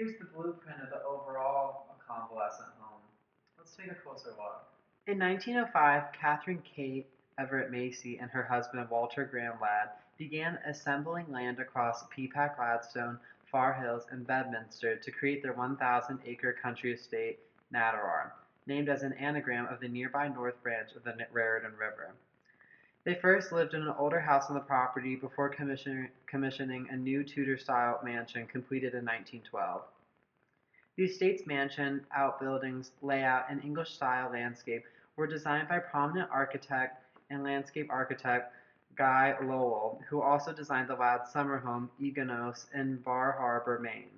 Here's the blueprint of the overall convalescent home. Let's take a closer look. In 1905, Catherine Kate Everett Macy and her husband Walter Graham Ladd began assembling land across Peapack-Gladstone, Far Hills, and Bedminster to create their 1,000-acre country estate, Natirar, named as an anagram of the nearby North Branch of the Raritan River. They first lived in an older house on the property before commissioning a new Tudor-style mansion completed in 1912. The estate's mansion, outbuildings, layout, and English-style landscape were designed by prominent architect and landscape architect Guy Lowell, who also designed the Ladd summer home Egonos in Bar Harbor, Maine.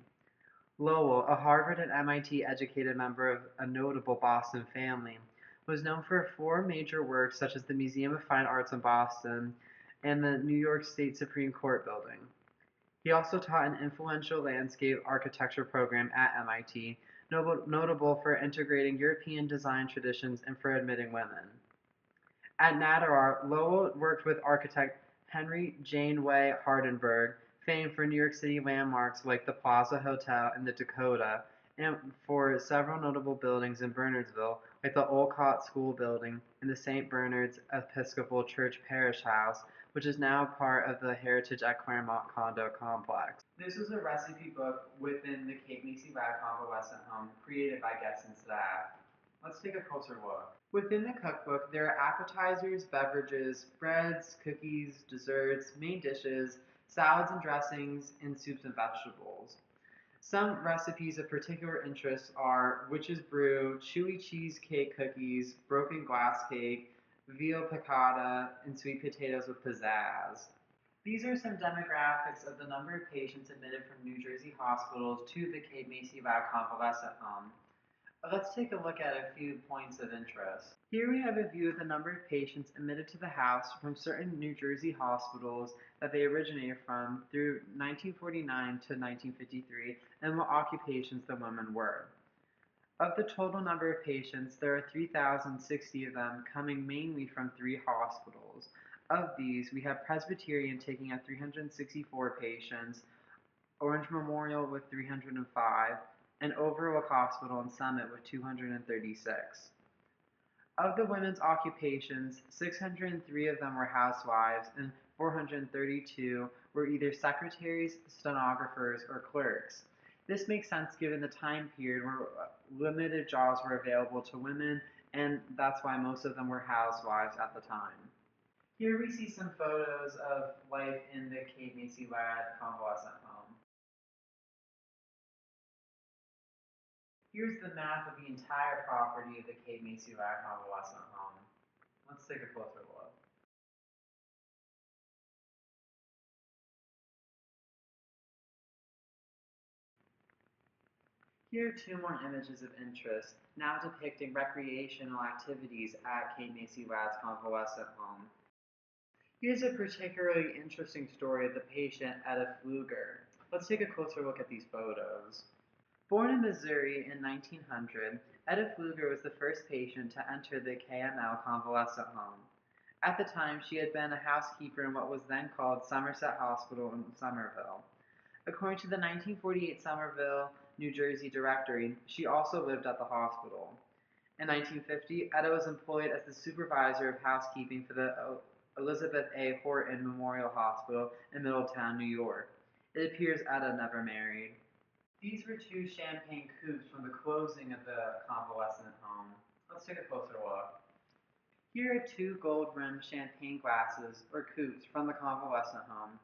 Lowell, a Harvard and MIT educated member of a notable Boston family, was known for four major works such as the Museum of Fine Arts in Boston and the New York State Supreme Court building. He also taught an influential landscape architecture program at MIT, notable for integrating European design traditions and for admitting women. At Natirar, Lowell worked with architect Henry Janeway Hardenberg, famed for New York City landmarks like the Plaza Hotel in the Dakota, and for several notable buildings in Bernardsville, like the Olcott School Building and the St. Bernard's Episcopal Church Parish House, which is now part of the Heritage at Claremont condo complex. This was a recipe book within the Kate Macy Ladd Convalescent Home, created by guests and staff. Let's take a closer look. Within the cookbook, there are appetizers, beverages, breads, cookies, desserts, main dishes, salads and dressings, and soups and vegetables. Some recipes of particular interest are witch's brew, chewy cheesecake cookies, broken glass cake, veal piccata, and sweet potatoes with pizzazz. These are some demographics of the number of patients admitted from New Jersey hospitals to the Kate Macy Ladd Convalescent Home. Let's take a look at a few points of interest. Here we have a view of the number of patients admitted to the house from certain New Jersey hospitals that they originated from through 1949 to 1953 and what occupations the women were. Of the total number of patients, there are 3,060 of them coming mainly from 3 hospitals. Of these, we have Presbyterian taking up 364 patients, Orange Memorial with 305, and Overlook Hospital and Summit with 236. Of the women's occupations, 603 of them were housewives and 432 were either secretaries, stenographers, or clerks. This makes sense given the time period where limited jobs were available to women, and that's why most of them were housewives at the time. Here we see some photos of life in the Kate Macy Ladd Convalescent Home. Here's the map of the entire property of the Kate Macy Ladd Convalescent Home. Let's take a closer look. Here are 2 more images of interest, now depicting recreational activities at Kate Macy Ladd's Convalescent Home. Here's a particularly interesting story of the patient, Etta Pfluger. Let's take a closer look at these photos. Born in Missouri in 1900, Etta Pfluger was the first patient to enter the KML Convalescent Home. At the time, she had been a housekeeper in what was then called Somerset Hospital in Somerville. According to the 1948 Somerville, New Jersey directory, she also lived at the hospital. In 1950, Etta was employed as the supervisor of housekeeping for the Elizabeth A. Horton Memorial Hospital in Middletown, New York. It appears Etta never married. These were 2 champagne coupes from the closing of the convalescent home. Let's take a closer look. Here are 2 gold-rimmed champagne glasses, or coupes, from the convalescent home,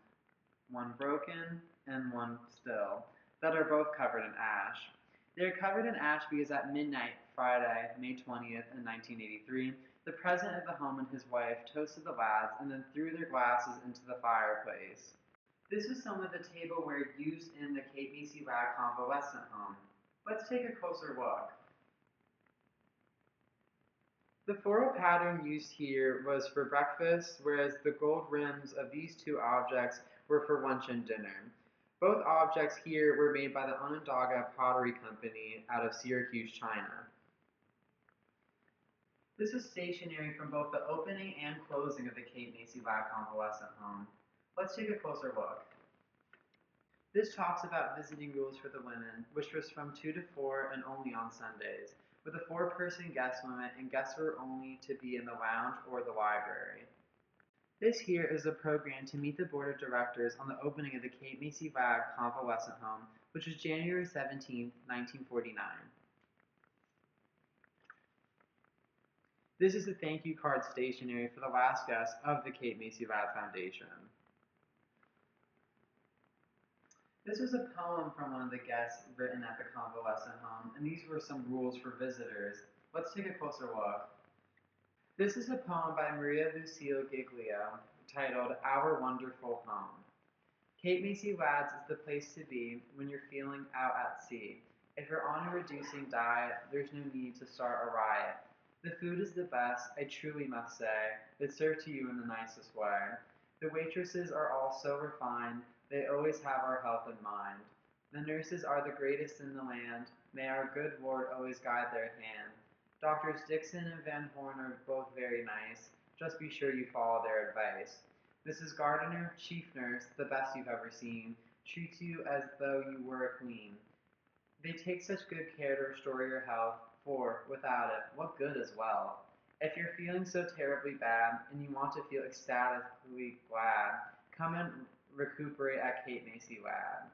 one broken and one still, that are both covered in ash. They are covered in ash because at midnight, Friday, May 20th, in 1983, the president of the home and his wife toasted the Ladds and then threw their glasses into the fireplace. This was some of the tableware used in the Kate Macy Ladd Convalescent Home. Let's take a closer look. The floral pattern used here was for breakfast, whereas the gold rims of these 2 objects were for lunch and dinner. Both objects here were made by the Onondaga Pottery Company out of Syracuse, China. This was stationary from both the opening and closing of the Kate Macy Ladd Convalescent Home. Let's take a closer look. This talks about visiting rules for the women, which was from 2 to 4 and only on Sundays, with a 4-person guest limit, and guests were only to be in the lounge or the library. This here is a program to meet the board of directors on the opening of the Kate Macy Ladd Convalescent Home, which was January 17, 1949. This is the thank you card stationery for the last guest of the Kate Macy Ladd Foundation. This was a poem from one of the guests written at the convalescent home, and these were some rules for visitors. Let's take a closer look. This is a poem by Maria Lucille Giglio titled Our Wonderful Home. Kate Macy Ladd's is the place to be when you're feeling out at sea. If you're on a reducing diet, there's no need to start a riot. The food is the best, I truly must say, it's served to you in the nicest way. The waitresses are all so refined, they always have our health in mind. The nurses are the greatest in the land, may our good Lord always guide their hand. Doctors Dixon and Van Horn are both very nice, just be sure you follow their advice. Mrs. Gardiner, chief nurse, the best you've ever seen, treats you as though you were a queen. They take such good care to restore your health, for, without it, what good as well? If you're feeling so terribly bad, and you want to feel ecstatically glad, come and recuperate at Kate Macy Ladd.